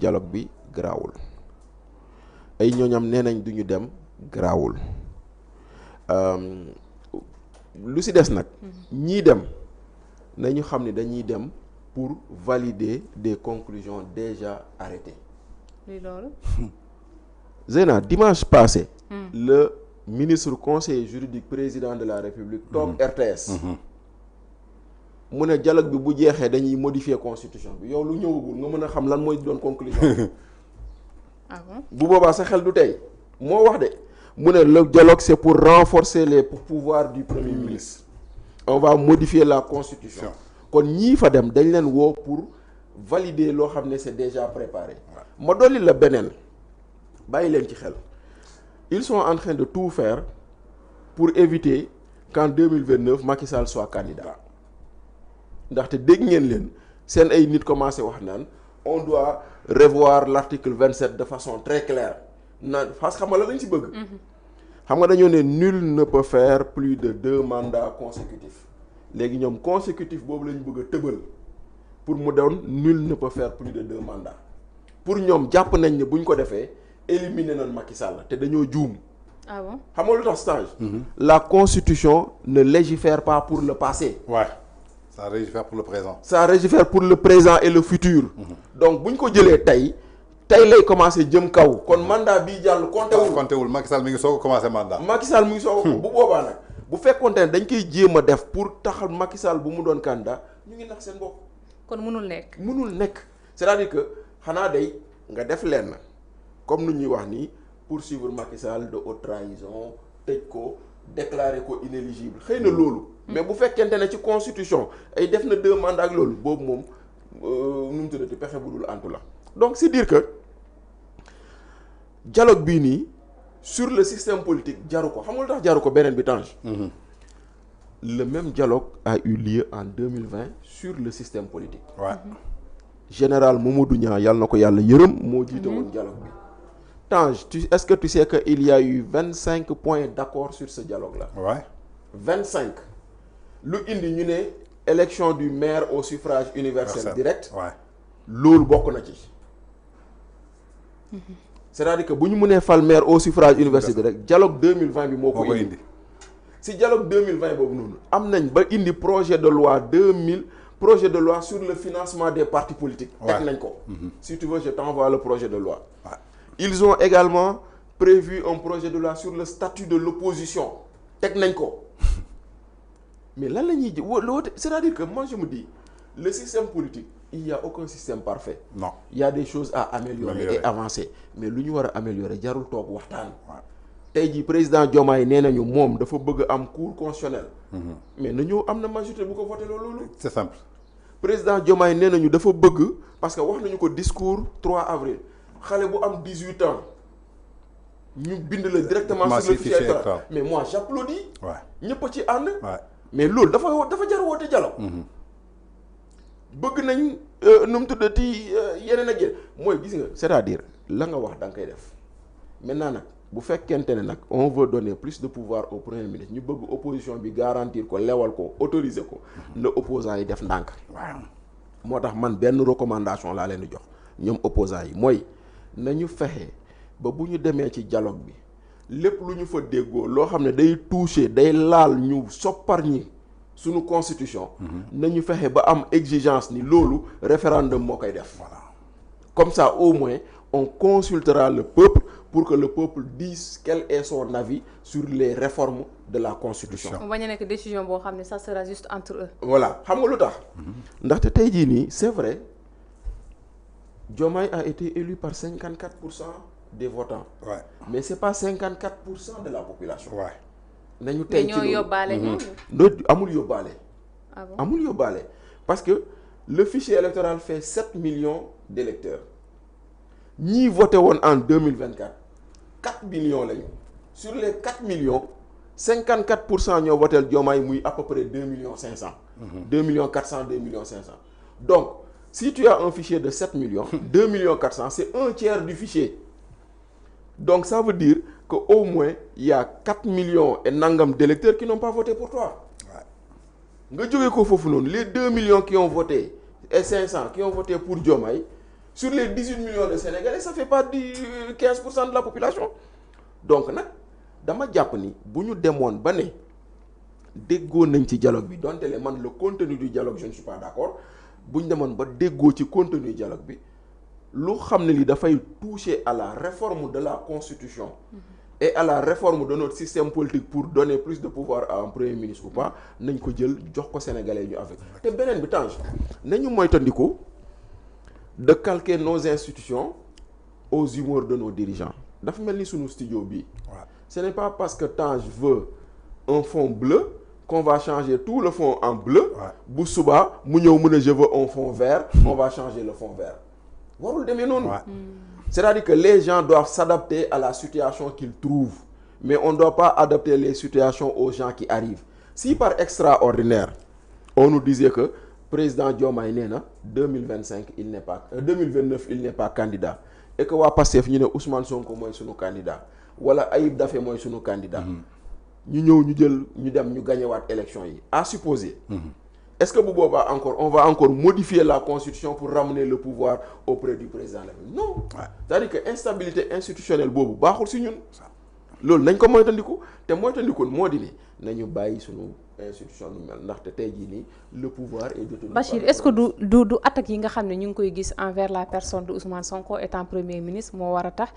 dialogue bi garaawul ay ñooñam nee nañ duñu dem garaawul lu ci des nag ñii dem nañu xam ne dañuy dem pour valider des conclusions déjà arrêtées. luy loolu. Zeyna dimanche passé. le ministre conseiller juridique président de la République toog RTS. mu ne dialogue bi bu jeexee dañuy modifier constitution bi yow lu ñëwagul nga mën a xam lan mooy doon conclusion. ah bon bu boobaa sa xel du tey moo wax de mu ne le dialogue c'est pour renforcer les pouvoirs du premier ministre. on va modifier la constitution. kon ñii fa dem dañ leen woo pour valider loo xam ne c'est déjà préparé. ma dolli la beneen bàyyi leen ci xel. ils sont en train de tout faire pour éviter qu'en 2029 Macky Sall soit candidat ndaxte dégg ngeen leen seen ay nit commencé wax naan on doit revoir l'article 27 de façon très claire naan parce que xam nga la lañ ci bëgg. xam nga dañoo ne nul ne peut faire plus de 2 mandats consécutifs léegi ñoom consécutif boobu lañ bëgg a tëbal pour mu doon nul ne peut faire plus de 2 mandats pour ñoom jàpp nañ ne bu ñu ko defee éliminer nañ Macky Sall te dañoo juum. ah bon xam nga lu tax stage. La constitution ne légifère pas pour le passé. Ouais. Ça légifère pour le présent. Ça légifère pour le présent et le futur. donc bu ñu ko jëlee tey lay commencer jëm kaw kon mandat bii jàll compté wul. Macky Sall mi ngi soog a commencé mandat. Macky Sall mi ngi soog a bu boobaa nag bu fekkoonte ne dañ koy jéem a def pour taxal Macky Sall bu mu doon candidat ñu ngi nax seen bopp. kon mënul nekk. mënul nekk c'est-à-dire que xanaa day nga def lenn comme nu ñuy wax nii poursuivre Macky Sall de haute trahison tëj ko déclarer ko inéligible xëy na loolu. mais bu fekkente ne ci constitution ay def na 2 mandats ak loolu boobu moom nu mu tuddati pexe bu dul antu la donc c'est dire que dialogue bii nii sur le système politique jaru ko xam nga lu tax jaru ko beneen bi Tange. Le même dialogue a eu lieu en 2020 sur le système politique. Ouais. Général Mamadou Niang yàlla na ko yàlla yërëm moo jiite woon dialogue bi. Tange est-ce que tu sais que il y a eu 25 points d'accord sur ce dialogue là. Ouais. 25 lu indi ñu ne élection du maire au suffrage universel direct. Ouais. loolu bokk na ci. c'est-à-dire que bu ñu mënee fal maire au suffrage universel direct dialogue 2020 bi moo ko indi. si dialogue 2020 boobu noonu am nañ ba indi projet de loi sur le financement des partis politiques. teg nañ ko. si tu veux je t'envoie le projet de loi. Ouais. Ils ont également prévu un projet de loi sur le statut de l'opposition teg nañ ko mais lan la ñuy c'est-à-dire que moi je me dis le système politique il y a aucun système parfait. Non. Il y a des choses à améliorer et avancer mais lu ñu war a améliorer jarul toog waxtaan. tey jii président Diomaye nee nañu moom dafa bëgg am cour constitutionnel. mais nañu am na majorité bu ko voté loolu. C'est simple. président Diomaye nee nañu dafa bëgg parce que wax nañu ko discours 3 avril xale bu am 18 ans ñu bind la directement sur le fichier électoral mais moi j'applaudis. ñëpp a ci ànd. mais loolu dafa jar woote dialogue. bëgg nañ nu mu tuddati yeneen ak yeneen mooy gis nga c'est-à-dire la nga wax da nga koy def maintenant nag. bu fekkente ne nag on veut donner plus de pouvoir au premier ministre ñu bëgg opposition bi garantir ko lewal ko autoriser ko na opposants yi def ndànk. moo tax man benn recommandation laa leen di jox ñoom opposants yi mooy nañu fexe ba bu ñu demee ci dialogue bi lépp lu ñu fa déggoo loo xam ne day toucher day laal ñu soppar ñi suñu constitution. nañu fexe ba am exigence ni loolu référendum moo koy def. comme ça au moins on consultera le peuple pour que le peuple dise quel est son avis sur les réformes de la constitution. mu bañ a nekk décision boo xam ne ça sera juste entre eux. voilà xam nga lu tax. ndaxte tey jii nii c'est vrai Diomaye a été élu par 54% des votants. Ouais. mais c'est pas 54% de la population. Ouais. nañu tey ci loolu ñoo yóbbaale amul yóbbaale. ah bon amul yóbbaale parce que le fichier électoral fait 7 millions d'électeurs. ñii voté woon en 2024 4 millions lañu sur les 4 millions 54% ñoo voté Diomaye muy à peu près 2 millions 500. 2 millions 400 2 millions 500. donc si tu as un fichier de 7 millions. 2 millions 400 c'est un tiers du fichier. donc ça veut dire que au moins il y a 4 millions et nangam d'électeurs qui n'ont pas voté pour toi. nga jógee ko foofu noonu les 2 millions qui ont voté et 500 qui ont voté pour Diomaye. sur les 18 millions de Sénégalais ça fait pas du 15% de la population donc nag dama jàpp ni bu ñu demoon ba ne déggoo nañ ci dialogue bi donte le man le contenu du dialogue je ne suis pas d'accord bu ñu demoon ba déggoo ci contenu dialogue bi lu xam ne li dafay toucher à la réforme de la constitution et à la réforme de notre système politique pour donner plus de pouvoir à un premier ministre ou pas nañ ko jël jox ko sénégalais ñu avec te beneen bi Tange nañu moytandiku de calquer nos institutions aux humeurs de nos dirigeants dafa mel ni sunu studio bii ce n'est pas parce que Tange veut un fond bleu qu'on va changer tout le fond en bleu bu subaa mu ñëw mën a je veux un fond vert on va changer le fond vert warul demee noonu c'est-à-dire que les gens doivent s'adapter à la situation qu'ils trouvent mais on ne doit pas adapter les situations aux gens qui arrivent si par extraordinaire on nous disait que président Diomaye nee na 2025 il n'est pas 2029 il n'est pas candidat et que waa Pastef ñu ne Ousmane Sonko mooy sunu candidat wala Ayib Daffé mooy sunu candidat ñu ñëw ñu jël ñu dem ñu gagnewaat élection yi à supposer est-ce que bu boobaa encore on va encore modifier la constitution pour ramener le pouvoir auprès du président non c'est-à-dire que instabilité institutionnelle boobu baaxul si ñun loolu nañ ko moytandiku te moytandikul moo di ni nañu bàyyi sunu institution nu mel ndaxte tey jii nii le pouvoir est détenu. Bachir est-ce que du attaque yi nga xam ne ñu ngi koy gis envers la personne de Ousmane Sonko étant premier ministre moo war a tax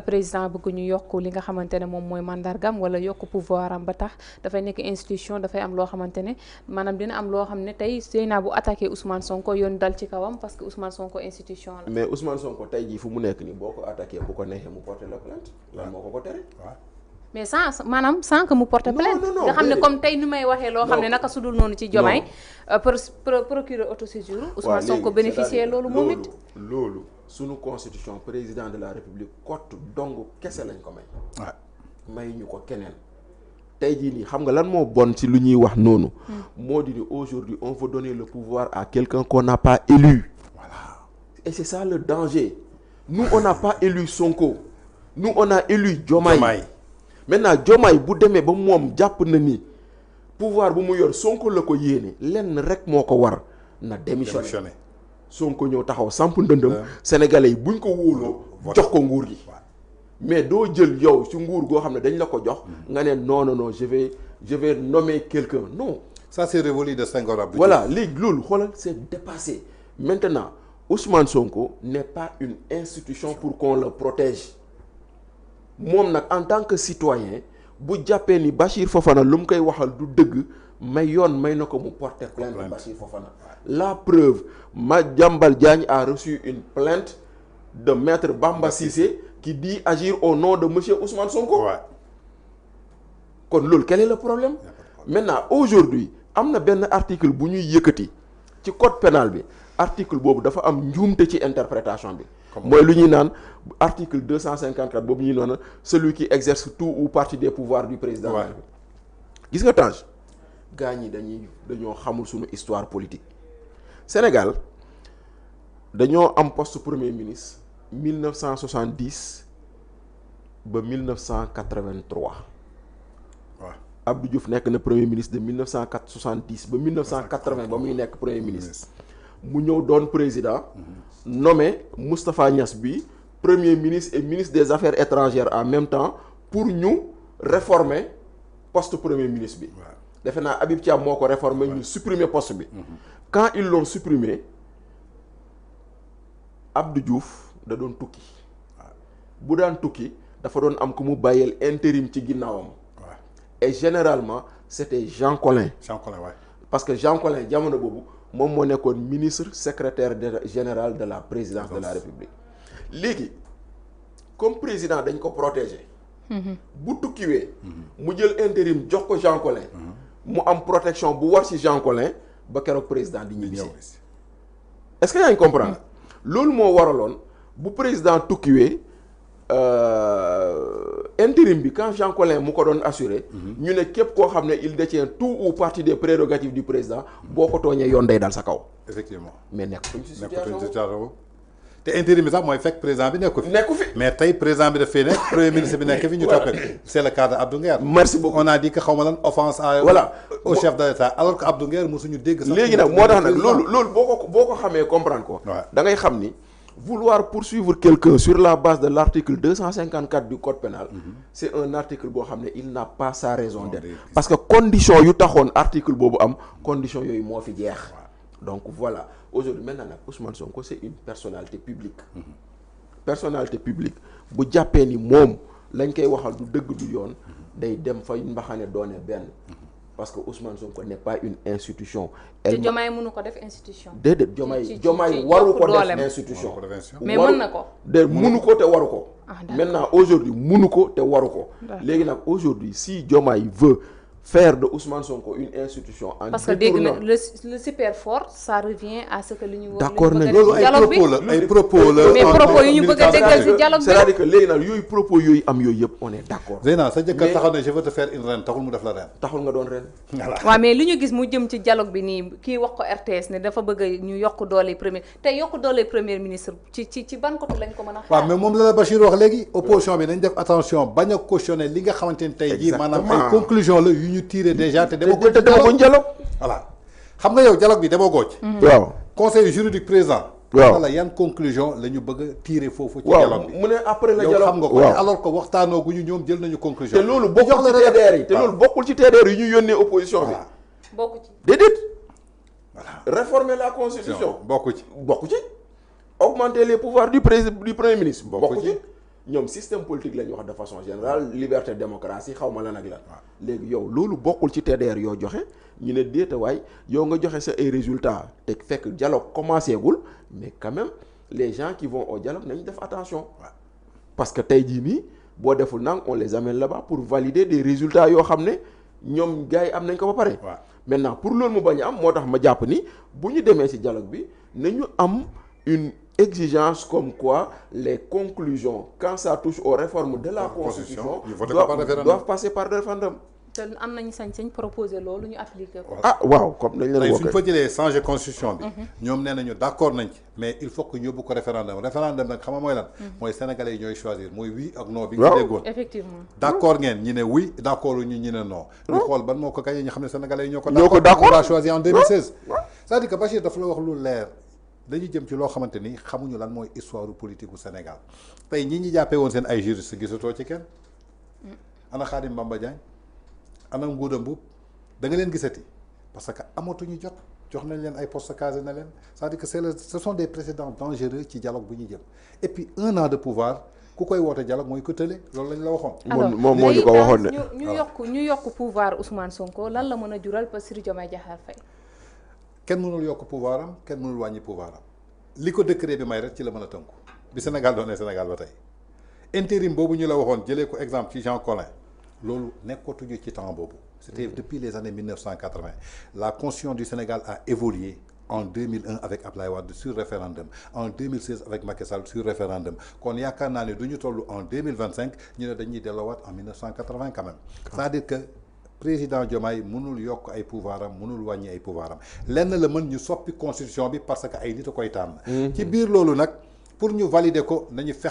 président bëgg ñu yokk li nga xamante ne moom mooy mandargam wala yokk pouvoir am ba tax dafay nekk institution dafay am loo xamante ne maanaam dina am loo xam ne tey Seyna bu attaqué Ousmane Sonko yoon dal ci kawam parce que Ousmane Sonko institution la. mais Ousmane Sonko tey jii fu mu nekk nii boo ko attaqué bu ko neexee mu porter la plainte lan moo ko tere. mais sans que mu porte plainte nga xam ne comme tey ni may waxee loo xam ne naka sudul noonu ci Diomaye procureur autosaisine Ousmane Sonko bénéficier loolu moom it loolu sunu constitution président de la république cote dong kese lañ ko may may ñu ko keneen tey jii nii xam nga lan moo bon ci lu ñuy wax noonu moo di ni aujourd'hui on veut donner le pouvoir à quelqu'un qu'on n'a pas élu voilà et c'est ça le danger nous on n'a pas élu Sonko nous on a élu Diomaye maintenant Diomaye bu demee ba moom jàpp na ni pouvoir bu mu yor Sonko la ko yéene lenn rek moo ko war na démissionner Sonko ñëw taxaw samp ndëndëm sénégalais yi buñ ko wóoloo jox ko nguur gi mais doo jël yow ci nguur goo xam ne dañ la ko jox nga ne non je vais nommer quelqu'un non ça c'est révolu de Senghor. voilà léegi loolu xoolal c'est dépassé maintenant Ousmane Sonko n'est pas une institution pour qu'on le protège moom nag en tant que citoyen bu jàppee ni Bachir Fofana lu mu koy waxal du dëgg may na ko mu porter plainte Bachir Fofana la preuve Madiambal Diagne a reçu une plainte de maître Bamba Cissé qui dit agir au nom de monsieur Ousmane Sonko kon loolu quel est le problème maintenant aujourd'hui am na benn article bu ñuy yëkkati ci code pénal bi article boobu dafa am njuumte ci interprétation bi mooy lu ñuy naan article 254 boobu ñuy noonu celui qui exerce tout ou partie des pouvoirs du président gis nga Tange gaa ñi dañoo xamul suñu histoire politique Sénégal dañoo am poste premier ministre 1970 ba 1983 Abdou Diouf nekk na premier ministre de 1970 ba 1980 ba muy nekk premier ministre mu ñëw doon président nommé Moustapha Niass bi premier ministre et ministre des affaires étrangères en même temps pour ñu réformer poste premier ministre bi defe naa Habib Thiam moo ko réformer ñu supprimer poste bi quand ils l'ont supprimé Abdou Diouf da doon tukki bu daan tukki dafa doon am ku mu bàyyeel intérim ci ginnaawam et généralement c'était Jean Collin parce que Jean Collin jamono boobu moom moo nekkoon ministre secrétaire général de la présidence de la République léegi comme président dañ ko protéger bu tukkiwee mu jël intérim jox ko Jean Collin mu am protection bu war ci Jean Collin ba keroog président di ñibbisi est-ce que yaa ngi comprendre loolu moo waraloon bu président tukkiwee intérim bi quand Jean Collin mu ko doon assuré ñu ne képp koo xam ne il détient tout ou partie des prérogatives du président boo ko tooñee yoon day dal sa kaw effectivement mais nekkuñ ci situation te intérim bi sax mooy fekk président bi nekku fi mais tey président bi daf fee nekk premier ministre bi nekk fi ñu toppee c'est le cas de Abdou Nguer merci beaucoup on a dit que xaw ma lan offense à au chef de l'État alors que Abdou Nguer mosuñu dégg sax léegi nag moo tax nag loolu boo ko xamee comprendre ko da ngay xam ni vouloir poursuivre quelqu'un sur la base de l'article 254 du code pénal, c'est un article boo xam ne il n'a pas sa raison d'être. Parce que condition yu taxoon article boobu am condition yooyu moo fi jeex. Donc voilà, aujourd'hui maintenant nag Ousmane Sonko c'est une personnalité publique. Personnalité publique bu jàppee ni moom lañ koy waxal du dëgg du yoon day dem fa mbaxane doone benn. Parce que Ousmane Sonko n'est pas une institution. te Diomaye mënu ko def institution. déedéet Diomaye waru ko def institution. mais mën na ko. de mënu ko te waru ko. Maintenant aujourd'hui mënu ko te waru ko. léegi nag aujourd'hui si Diomaye veut faire de Ousmane Sonko une institution. en parce que dégg na le super fort ça revient à ce que li ñu. d'accord nañ loolu ay propos la mais propos yi ñu bëgg a déggal ci dialogue bi c'est-à-dire que léegi nag yooyu propos yooyu am yooyu yëpp on est d'accord. Zeyna sa jëkkër taxaw ne je veux te faire une reine taxul mu def la reine. taxul nga doon reine. waaw mais li ñu gis mu jëm ci dialogue bi nii kii wax ko RTS ne dafa bëgg ñu yokk doole premier te yokk doole premier ministre ci ban côté lañ ko mën a. waaw mais moom la Bachir wax léegi opposition bi nañ def attention bañ a cautionner li nga xamante ni tey jii maanaam ay conclusion la yu ñu tiré déjà te demoo ko dialogue. voilà xam nga yow dialogue bi demoo ko ci. waaw conseil juridique président. waaw la yan conclusion la ñu bëgg a tirer foofu. ci dialogue bi mu ne après le dialogue yow xam nga ko alors que waxtaanoo gu ñu ñoom jël nañu conclusion. te loolu bokkul ci TDR yi te loolu bokkul ci TDR yi ñu yónnee opposition bi. bokku ci déedéet. voilà réformer la constitution. bokku ci. augmenter les pouvoirs du premier ministre. bokku ci. ñoom système politique la ñu wax de façon générale liberté démocratie xaw ma lan ak lan. léegi yow loolu bokkul ci TDR yoo joxe ñu ne déetawaay yow nga joxe sa ay résultats te fekk dialogue commencé gul mais quand même les gens qui vont au dialogue nañ def attention. parce que tey jii nii boo deful nang on les amène là-bas pour valider des résultats yoo xam ne ñoom gars yi am nañ ko ba pare. maintenant pour loolu mu bañ a am moo tax ma jàpp ni bu ñu demee ci dialogue bi nañu am une exigence comme quoi les conclusions quand ça touche aux réformes de la constitution doivent passer par référendum. te am nañu sañ-sañ proposer loolu ñu appliquer ko. waaw comme dañ leen suñ fa jëlee changer constitution bi. ñoom nee nañu d'accord nañ ci mais il faut que ñu yóbbu ko référendum nag xam nga mooy lan. mooy sénégalais yi ñooy choisir mooy oui ak non bi nga déggoon. effectivement d'accord ngeen ñi ne oui d'accord ñu ne non. ñu xool ban moo ko gagné ñu xam ne sénégalais yi ñoo ko. d'accord on l'a choisi en 2016. c'est-à-dire que Bachir dafa la wax lu leer. dañuy jëm ci loo xamante ni xamuñu lan mooy histoire politique u Sénégal tey ñi jàppee woon seen ay juristes gisatoo ci kenn ana Khadim Bamba Diagne ana Ngouda Mboup da nga leen gisati parce que amatuñu jox nañ leen ay postes casés na leen c'est-à-dire que ce sont des précédents dangereux ci dialogue bu ñu jëm et puis 1 an de pouvoir ku koy woote dialogue mooy ko tële loolu lañ la waxoon. moom moo ñu ko waxoon ne ñu yokk pouvoir Ousmane Sonko lan la mën a jural Bassirou Diomaye Diakhar Faye. kenn mënul yokk pouvoir am kenn mënul wàññi pouvoir am li ko décret bi may rek ci la mën a tënku bi Sénégal doonee Sénégal ba tey intérim boobu ñu la waxoon jëlee ko exemple ci Jean Collin loolu nekkatuñu ci temps boobu c'était depuis les années 1980 la constitution du Sénégal a évolué en 2001 avec Abdoulaye Wade sur référendum en 2016 avec Macky Sall sur référendum kon yaakaar naa ne du ñu toll en 2025 ñu ne dañuy delloowaat en 1980 quand même c'est-à-dire que président Diomaye mënul yokk ay pouvoir am mënul wàññi ay pouvoir am lenn la mën ñu soppi constitution bi parce que ay nit a koy tànn ci biir loolu nag pour ñu valider ko nañu fexe